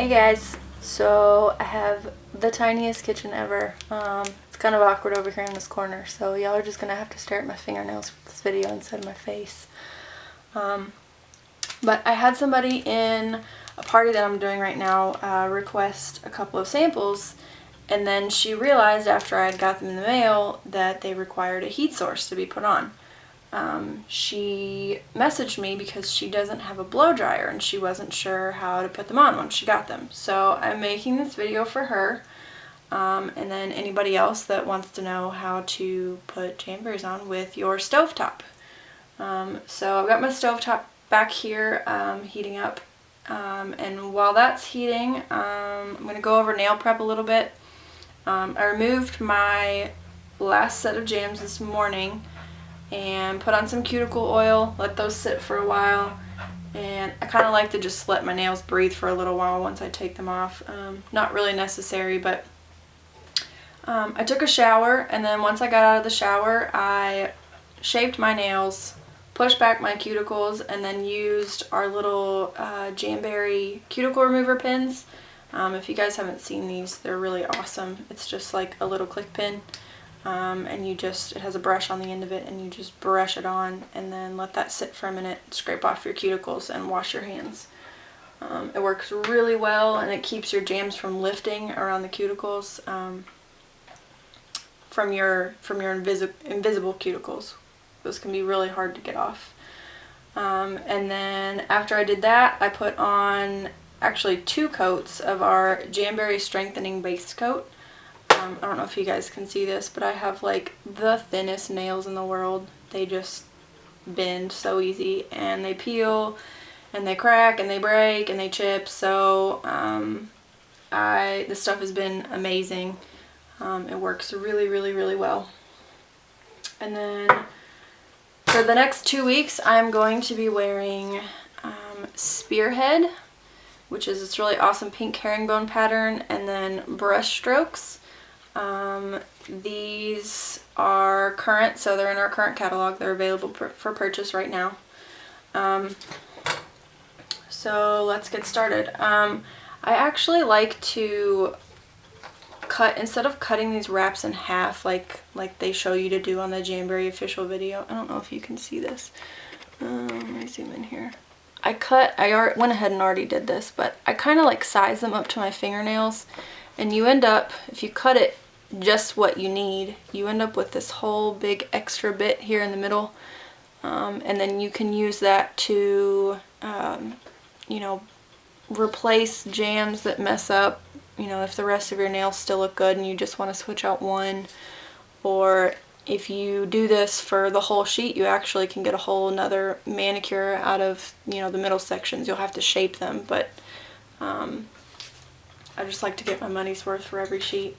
Hey guys, so I have the tiniest kitchen ever. It's kind of awkward over here in this corner, so y'all are just gonna have to stare at my fingernails for this video instead of my face. But I had somebody in a party that I'm doing right now request a couple of samples, and then she realized after I got them in the mail that they required a heat source to be put on. She messaged me because she doesn't have a blow dryer and she wasn't sure how to put them on once she got them. So I'm making this video for her, and then anybody else that wants to know how to put jamberries on with your stovetop. So I've got my stovetop back here heating up, and while that's heating, I'm going to go over nail prep a little bit. I removed my last set of jams this morning and put on some cuticle oil, let those sit for a while, and I kind of like to just let my nails breathe for a little while once I take them off. Not really necessary, but I took a shower, and then once I got out of the shower I shaped my nails, pushed back my cuticles, and then used our little Jamberry cuticle remover pins. If you guys haven't seen these, they're really awesome. It's just like a little click pin. And it has a brush on the end of it, and you just brush it on and then let that sit for a minute, scrape off your cuticles, and wash your hands. It works really well, and it keeps your jams from lifting around the cuticles, from your invisible cuticles. Those can be really hard to get off. And then after I did that, I put on actually 2 coats of our Jamberry Strengthening Base Coat. I don't know if you guys can see this, but I have like the thinnest nails in the world. They just bend so easy, and they peel, and they crack, and they break, and they chip. So this stuff has been amazing. It works really, really, really well. And then for the next 2 weeks, I'm going to be wearing Spearhead, which is this really awesome pink herringbone pattern, and then Brush Strokes. These are current, so they're in our current catalog. They're available for purchase right now. So let's get started. I actually like to cut, instead of cutting these wraps in half like they show you to do on the Jamberry official video. I don't know if you can see this. Let me zoom in here. I went ahead and already did this, but I kind of like size them up to my fingernails, and you end up, if you cut it just what you need, you end up with this whole big extra bit here in the middle, and then you can use that to replace jams that mess up, if the rest of your nails still look good and you just want to switch out one. Or if you do this for the whole sheet, you actually can get a whole another manicure out of the middle sections. You'll have to shape them, but I just like to get my money's worth for every sheet.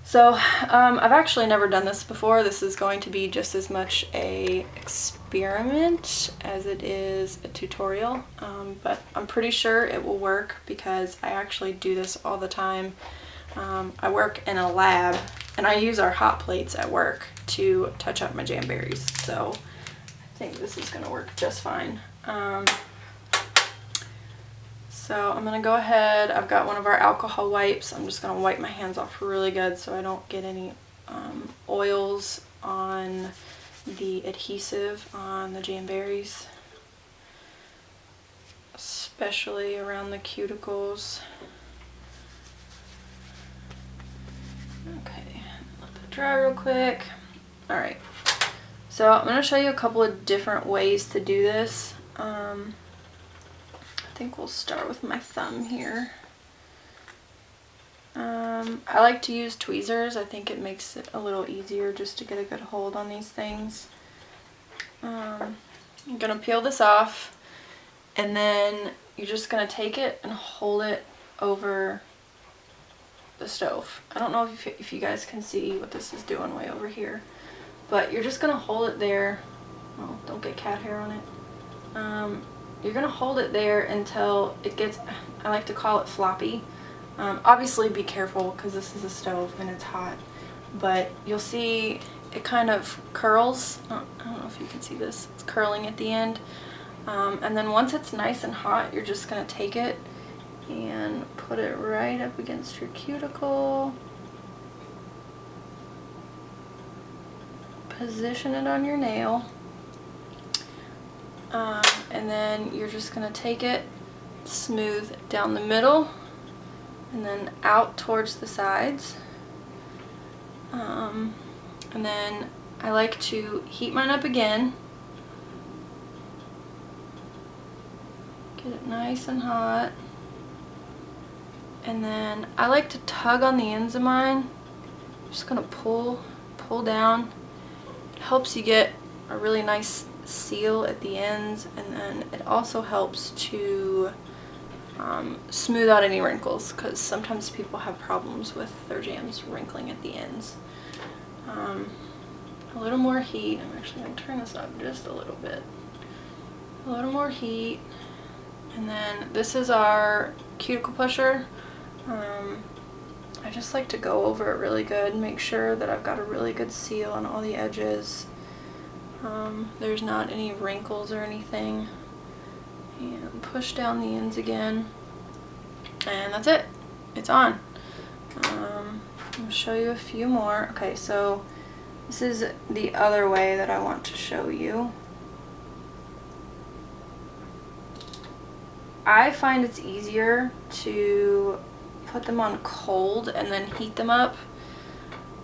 So I've actually never done this before. This is going to be just as much a experiment as it is a tutorial, but I'm pretty sure it will work because I actually do this all the time. I work in a lab, and I use our hot plates at work to touch up my jamberries, so I think this is going to work just fine. So I'm going to go ahead, I've got one of our alcohol wipes. I'm just going to wipe my hands off really good so I don't get any oils on the adhesive on the jamberries, especially around the cuticles. Okay, let that dry real quick. Alright, so I'm going to show you a couple of different ways to do this. I think we'll start with my thumb here. I like to use tweezers. I think it makes it a little easier just to get a good hold on these things. I'm going to peel this off, and then you're just going to take it and hold it over the stove. I don't know if you guys can see what this is doing way over here, but you're just going to hold it there. Oh, don't get cat hair on it. You're going to hold it there until it gets, I like to call it floppy. Obviously be careful because this is a stove and it's hot, but you'll see it kind of curls. I don't know if you can see this. It's curling at the end. And then once it's nice and hot, you're just going to take it and put it right up against your cuticle. Position it on your nail. And then you're just going to take it, smooth down the middle, and then out towards the sides. And then I like to heat mine up again. Get it nice and hot. And then I like to tug on the ends of mine. Just going to pull down. It helps you get a really nice seal at the ends, and then it also helps to smooth out any wrinkles, because sometimes people have problems with their jams wrinkling at the ends. A little more heat. I'm actually going to turn this up just a little bit. A little more heat. And then this is our cuticle pusher. I just like to go over it really good, make sure that I've got a really good seal on all the edges. There's not any wrinkles or anything. And push down the ends again. And that's it. It's on. I'm going to show you a few more. Okay, so this is the other way that I want to show you. I find it's easier to put them on cold and then heat them up.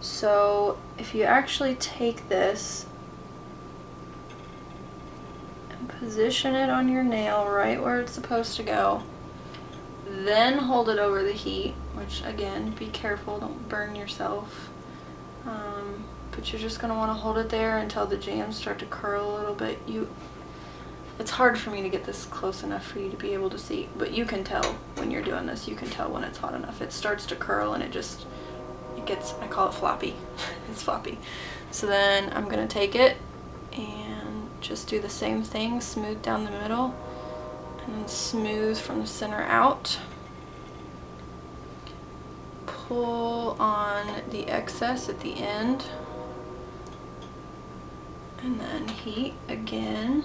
So if you actually take this and position it on your nail right where it's supposed to go, then hold it over the heat, which again, be careful, don't burn yourself. But you're just going to want to hold it there until the jams start to curl a little bit. It's hard for me to get this close enough for you to be able to see, but you can tell when you're doing this. You can tell when it's hot enough. It starts to curl and it gets, I call it floppy. It's floppy. So then I'm going to take it and just do the same thing, smooth down the middle and then smooth from the center out. Pull on the excess at the end and then heat again.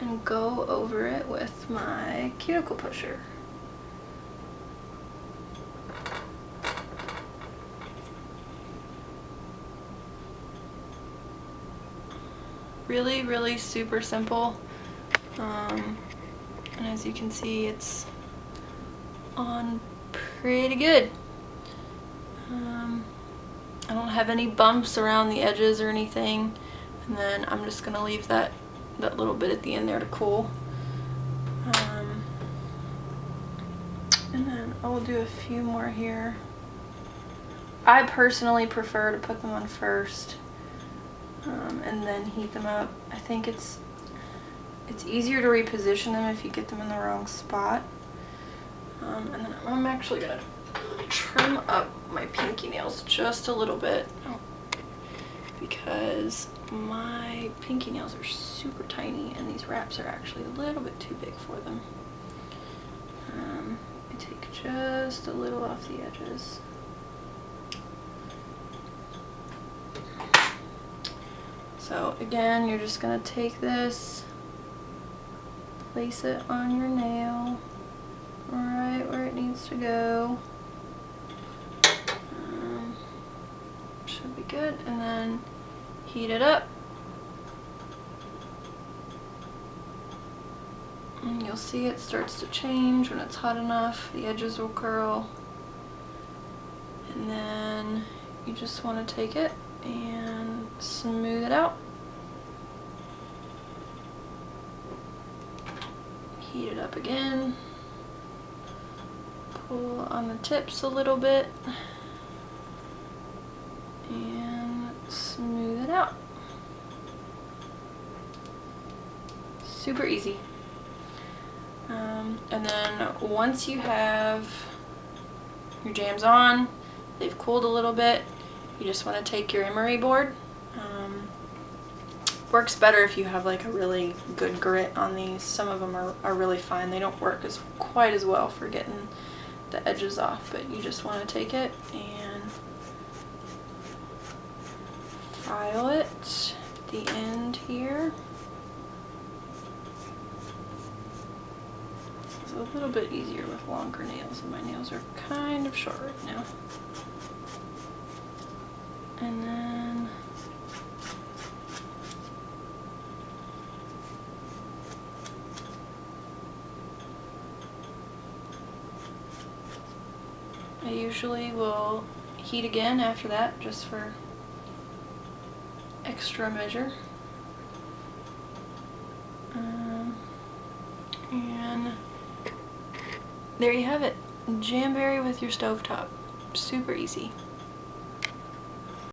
And go over it with my cuticle pusher. Really, really super simple. And as you can see, it's on pretty good. I don't have any bumps around the edges or anything. And then I'm just gonna leave that little bit at the end there to cool. And then I'll do a few more here. I personally prefer to put them on first and then heat them up. I think it's easier to reposition them if you get them in the wrong spot. And then I'm actually gonna trim up my pinky nails just a little bit because my pinky nails are super tiny and these wraps are actually a little bit too big for them. I take just a little off the edges. So again, you're just going to take this, place it on your nail right where it needs to go. Should be good, and then heat it up. And you'll see it starts to change when it's hot enough. The edges will curl. And then you just want to take it and smooth it out. Heat it up again. Pull on the tips a little bit. And smooth it out. Super easy. And then once you have your jams on, they've cooled a little bit, you just want to take your emery board. Works better if you have like a really good grit on these. Some of them are really fine. They don't work quite as well for getting the edges off, but you just want to take it and file it at the end here. So a little bit easier with longer nails, and my nails are kind of short right now. And then I usually will heat again after that, just for extra measure. And there you have it. Jamberry with your stovetop. Super easy.